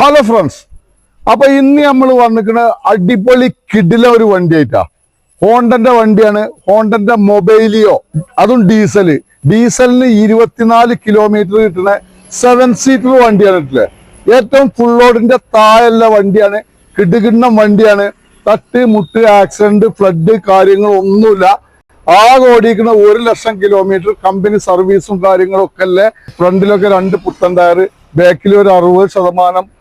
Hello friends, അപ്പൊ ഇന്ന് നമ്മൾ വന്നിക്കുന്ന അടിപൊളി കിടില ഒരു വണ്ടി ആയിട്ടാ. ഹോണ്ടന്റെ വണ്ടിയാണ്, ഹോണ്ടന്റെ മൊബൈലിയോ, അതും ഡീസലിന് 24 കിലോമീറ്റർ കിട്ടുന്ന 7 സീറ്റർ വണ്ടിയാണ് ഇട്ടില്ലേ. ഏറ്റവും ഫുൾ ലോഡിന്റെ താഴെയുള്ള വണ്ടിയാണ്, കിടുകിണ്ണം വണ്ടിയാണ്. തട്ട് മുട്ട് ആക്സിഡന്റ് ഫ്ലഡ് കാര്യങ്ങളൊന്നുമില്ല. ആകെ ഓടിക്കുന്ന 1 ലക്ഷം കിലോമീറ്റർ കമ്പനി സർവീസും കാര്യങ്ങളൊക്കെ അല്ലേ. ഫ്രണ്ടിലൊക്കെ 2 പുത്തൻ ടയർ, ബാക്കിൽ ഒരു 60%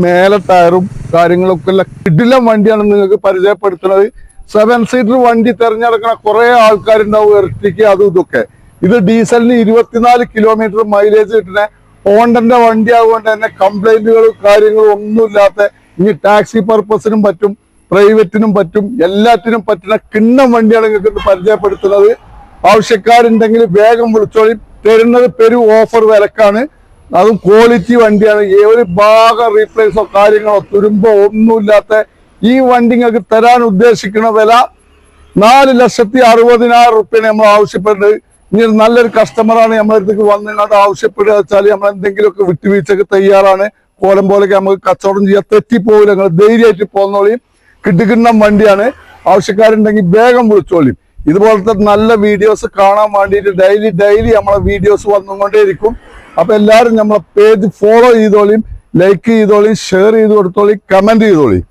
മേലെ ടയറും കാര്യങ്ങളൊക്കെ ഉള്ള കിടിലം വണ്ടിയാണ് നിങ്ങൾക്ക് പരിചയപ്പെടുത്തുന്നത്. 7 സീറ്റർ വണ്ടി തിരഞ്ഞെടുക്കുന്ന കുറെ ആൾക്കാരുണ്ടാവും, ഇരട്ടിക്ക് അതും ഇതൊക്കെ. ഇത് ഡീസലിന് 24 കിലോമീറ്റർ മൈലേജ് കിട്ടുന്ന ഹോണ്ടന്റെ വണ്ടി ആയതുകൊണ്ട് തന്നെ കംപ്ലൈന്റുകളും കാര്യങ്ങളും ഒന്നുമില്ലാത്ത, ഇനി ടാക്സി പർപ്പസിനും പറ്റും, പ്രൈവറ്റിനും പറ്റും, എല്ലാറ്റിനും പറ്റുന്ന കിണ്ണം വണ്ടിയാണ് നിങ്ങൾക്ക് പരിചയപ്പെടുത്തുന്നത്. ആവശ്യക്കാരുണ്ടെങ്കിൽ വേഗം വിളിച്ചോളി. തരുന്നത് ഓഫർ വിലക്കാണ്, അതും ക്വാളിറ്റി വണ്ടിയാണ്. ഒരു ഭാഗം റീപ്ലേസോ കാര്യങ്ങളോ തുരുമ്പോ ഒന്നുമില്ലാത്ത ഈ വണ്ടി നിങ്ങൾക്ക് തരാൻ ഉദ്ദേശിക്കുന്ന വില 4,60,000 റുപ്യാണ് നമ്മൾ ആവശ്യപ്പെടുന്നത്. ഇനി നല്ലൊരു കസ്റ്റമറാണ് നമ്മളടുത്തേക്ക് വന്നിട്ട് ആവശ്യപ്പെടുക വെച്ചാൽ നമ്മൾ എന്തെങ്കിലുമൊക്കെ വിട്ടുവീഴ്ചക്ക് തയ്യാറാണ്. കോലം പോലെയൊക്കെ നമുക്ക് കച്ചവടം ചെയ്യാൻ തെറ്റിപ്പോകില്ല. നിങ്ങൾ ധൈര്യമായിട്ട് പോകുന്നോളിയും. കിടുകിണ്ണം വണ്ടിയാണ്. ആവശ്യക്കാരുണ്ടെങ്കിൽ വേഗം വിളിച്ചോളിയും. ഇതുപോലത്തെ നല്ല വീഡിയോസ് കാണാൻ വേണ്ടിയിട്ട് ഡെയിലി നമ്മളെ വീഡിയോസ് വന്നുകൊണ്ടേയിരിക്കും. അപ്പൊ എല്ലാവരും നമ്മളെ പേജ് ഫോളോ ചെയ്തോളിയും, ലൈക്ക് ചെയ്തോളിയും, ഷെയർ ചെയ്ത് കൊടുത്തോളിയും, കമന്റ് ചെയ്തോളിയും.